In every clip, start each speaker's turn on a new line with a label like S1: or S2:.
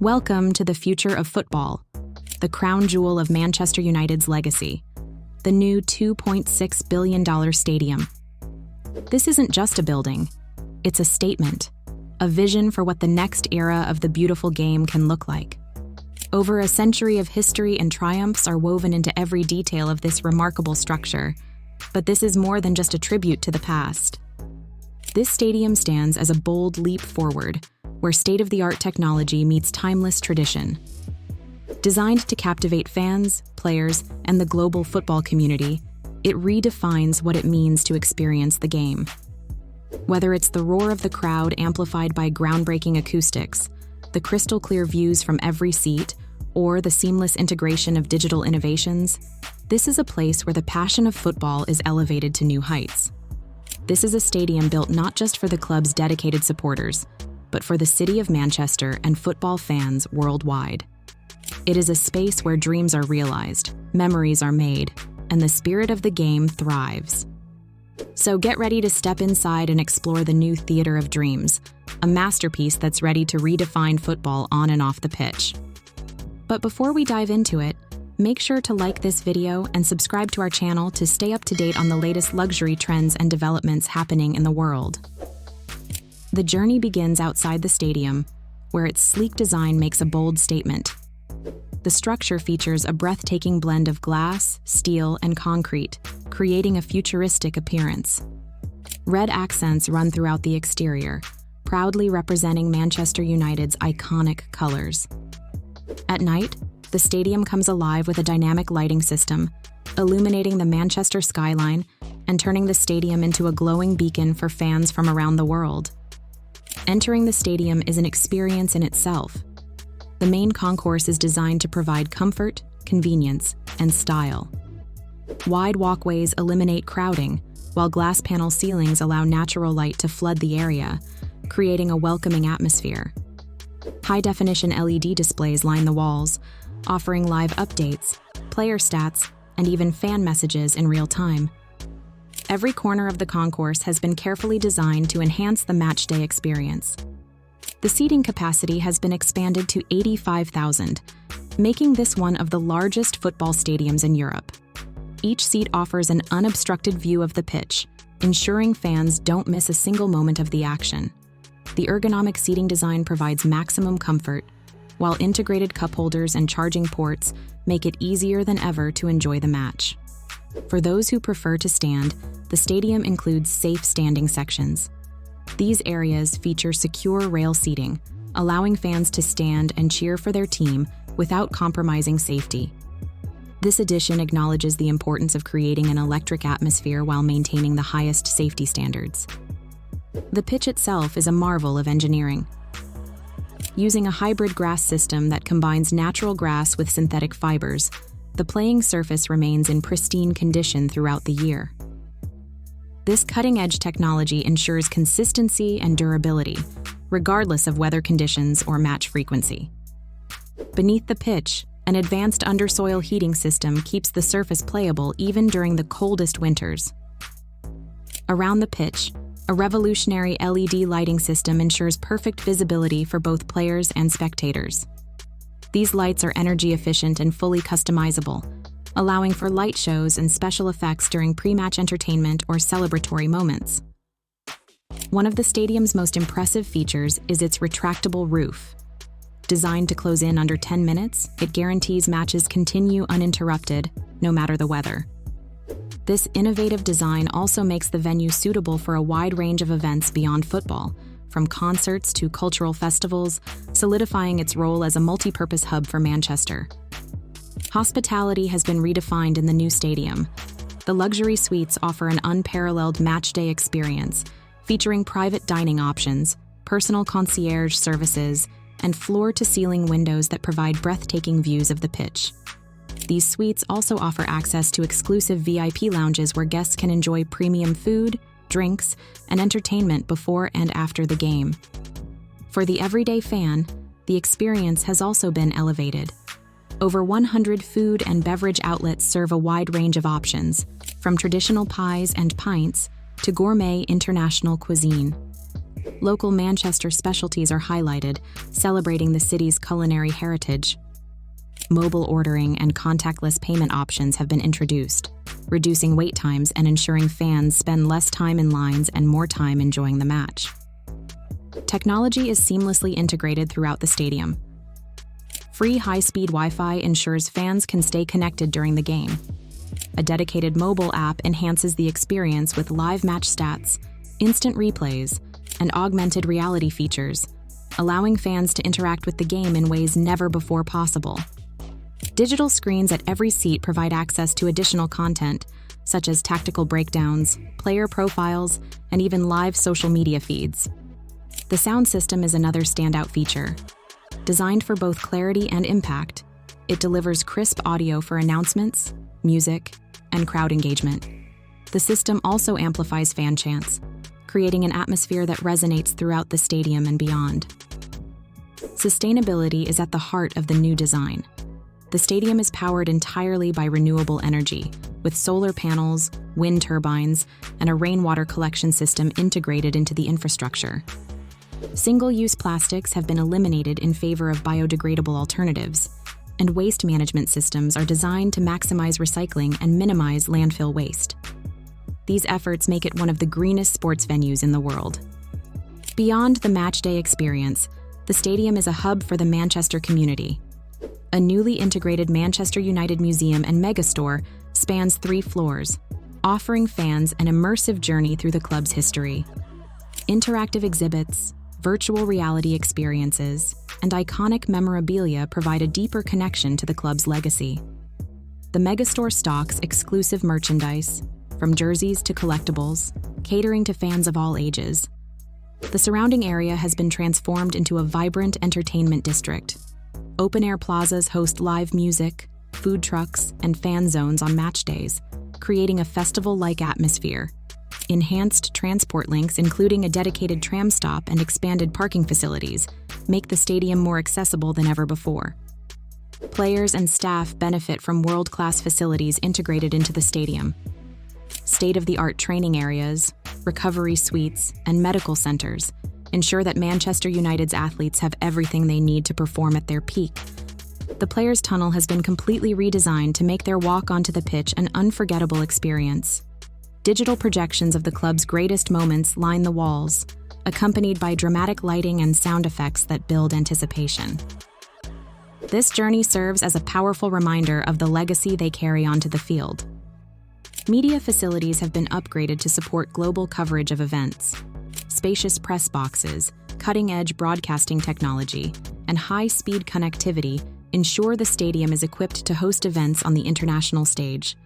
S1: Welcome to the future of football, the crown jewel of Manchester United's legacy, the new $2.6 billion stadium. This isn't just a building, it's a statement, a vision for what the next era of the beautiful game can look like. Over a century of history and triumphs are woven into every detail of this remarkable structure, but this is more than just a tribute to the past. This stadium stands as a bold leap forward, where state-of-the-art technology meets timeless tradition. Designed to captivate fans, players, and the global football community, it redefines what it means to experience the game. Whether it's the roar of the crowd amplified by groundbreaking acoustics, the crystal-clear views from every seat, or the seamless integration of digital innovations, this is a place where the passion of football is elevated to new heights. This is a stadium built not just for the club's dedicated supporters, but for the city of Manchester and football fans worldwide. It is a space where dreams are realized, memories are made, and the spirit of the game thrives. So get ready to step inside and explore the new Theater of Dreams, a masterpiece that's ready to redefine football on and off the pitch. But before we dive into it, make sure to like this video and subscribe to our channel to stay up to date on the latest luxury trends and developments happening in the world. The journey begins outside the stadium, where its sleek design makes a bold statement. The structure features a breathtaking blend of glass, steel, and concrete, creating a futuristic appearance. Red accents run throughout the exterior, proudly representing Manchester United's iconic colors. At night, the stadium comes alive with a dynamic lighting system, illuminating the Manchester skyline and turning the stadium into a glowing beacon for fans from around the world. Entering the stadium is an experience in itself. The main concourse is designed to provide comfort, convenience, and style. Wide walkways eliminate crowding, while glass panel ceilings allow natural light to flood the area, creating a welcoming atmosphere. High-definition LED displays line the walls, offering live updates, player stats, and even fan messages in real time. Every corner of the concourse has been carefully designed to enhance the matchday experience. The seating capacity has been expanded to 85,000, making this one of the largest football stadiums in Europe. Each seat offers an unobstructed view of the pitch, ensuring fans don't miss a single moment of the action. The ergonomic seating design provides maximum comfort, while integrated cup holders and charging ports make it easier than ever to enjoy the match. For those who prefer to stand, the stadium includes safe standing sections. These areas feature secure rail seating, allowing fans to stand and cheer for their team without compromising safety. This addition acknowledges the importance of creating an electric atmosphere while maintaining the highest safety standards. The pitch itself is a marvel of engineering. Using a hybrid grass system that combines natural grass with synthetic fibers, the playing surface remains in pristine condition throughout the year. This cutting-edge technology ensures consistency and durability, regardless of weather conditions or match frequency. Beneath the pitch, an advanced undersoil heating system keeps the surface playable even during the coldest winters. Around the pitch, a revolutionary LED lighting system ensures perfect visibility for both players and spectators. These lights are energy efficient and fully customizable, allowing for light shows and special effects during pre-match entertainment or celebratory moments. One of the stadium's most impressive features is its retractable roof. Designed to close in under 10 minutes, it guarantees matches continue uninterrupted, no matter the weather. This innovative design also makes the venue suitable for a wide range of events beyond football, from concerts to cultural festivals, solidifying its role as a multi-purpose hub for Manchester. Hospitality has been redefined in the new stadium. The luxury suites offer an unparalleled matchday experience, featuring private dining options, personal concierge services, and floor-to-ceiling windows that provide breathtaking views of the pitch. These suites also offer access to exclusive VIP lounges where guests can enjoy premium food, drinks, and entertainment before and after the game. For the everyday fan, the experience has also been elevated. Over 100 food and beverage outlets serve a wide range of options, from traditional pies and pints to gourmet international cuisine. Local Manchester specialties are highlighted, celebrating the city's culinary heritage. Mobile ordering and contactless payment options have been introduced, reducing wait times and ensuring fans spend less time in lines and more time enjoying the match. Technology is seamlessly integrated throughout the stadium. Free high-speed Wi-Fi ensures fans can stay connected during the game. A dedicated mobile app enhances the experience with live match stats, instant replays, and augmented reality features, allowing fans to interact with the game in ways never before possible. Digital screens at every seat provide access to additional content, such as tactical breakdowns, player profiles, and even live social media feeds. The sound system is another standout feature. Designed for both clarity and impact, it delivers crisp audio for announcements, music, and crowd engagement. The system also amplifies fan chants, creating an atmosphere that resonates throughout the stadium and beyond. Sustainability is at the heart of the new design. The stadium is powered entirely by renewable energy, with solar panels, wind turbines, and a rainwater collection system integrated into the infrastructure. Single-use plastics have been eliminated in favor of biodegradable alternatives, and waste management systems are designed to maximize recycling and minimize landfill waste. These efforts make it one of the greenest sports venues in the world. Beyond the matchday experience, the stadium is a hub for the Manchester community. A newly integrated Manchester United museum and megastore spans 3 floors, offering fans an immersive journey through the club's history. Interactive exhibits, virtual reality experiences, and iconic memorabilia provide a deeper connection to the club's legacy. The megastore stocks exclusive merchandise, from jerseys to collectibles, catering to fans of all ages. The surrounding area has been transformed into a vibrant entertainment district. Open-air plazas host live music, food trucks, and fan zones on match days, creating a festival-like atmosphere. Enhanced transport links, including a dedicated tram stop and expanded parking facilities, make the stadium more accessible than ever before. Players and staff benefit from world-class facilities integrated into the stadium. State-of-the-art training areas, recovery suites, and medical centers ensure that Manchester United's athletes have everything they need to perform at their peak. The players' tunnel has been completely redesigned to make their walk onto the pitch an unforgettable experience. Digital projections of the club's greatest moments line the walls, accompanied by dramatic lighting and sound effects that build anticipation. This journey serves as a powerful reminder of the legacy they carry onto the field. Media facilities have been upgraded to support global coverage of events. Spacious press boxes, cutting-edge broadcasting technology, and high-speed connectivity ensure the stadium is equipped to host events on the international stage.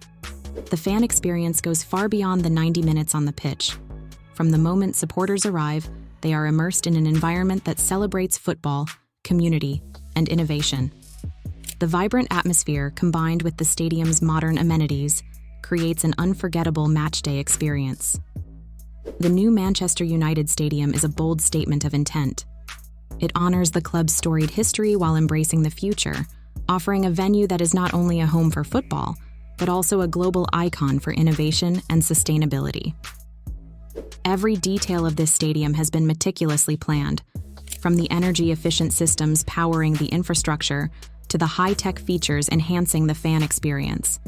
S1: The fan experience goes far beyond the 90 minutes on the pitch. From the moment supporters arrive, they are immersed in an environment that celebrates football, community, and innovation. The vibrant atmosphere, combined with the stadium's modern amenities, creates an unforgettable matchday experience. The new Manchester United Stadium is a bold statement of intent. It honors the club's storied history while embracing the future, offering a venue that is not only a home for football, but also a global icon for innovation and sustainability. Every detail of this stadium has been meticulously planned, from the energy-efficient systems powering the infrastructure to the high-tech features enhancing the fan experience.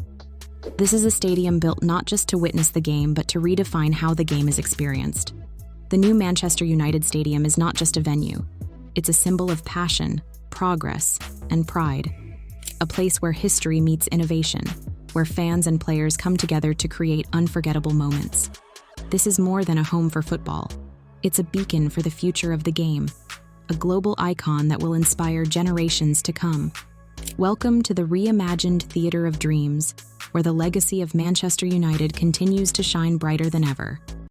S1: This is a stadium built not just to witness the game, but to redefine how the game is experienced. The new Manchester United Stadium is not just a venue. It's a symbol of passion, progress, and pride. A place where history meets innovation, where fans and players come together to create unforgettable moments. This is more than a home for football. It's a beacon for the future of the game, a global icon that will inspire generations to come. Welcome to the reimagined Theatre of Dreams, where the legacy of Manchester United continues to shine brighter than ever.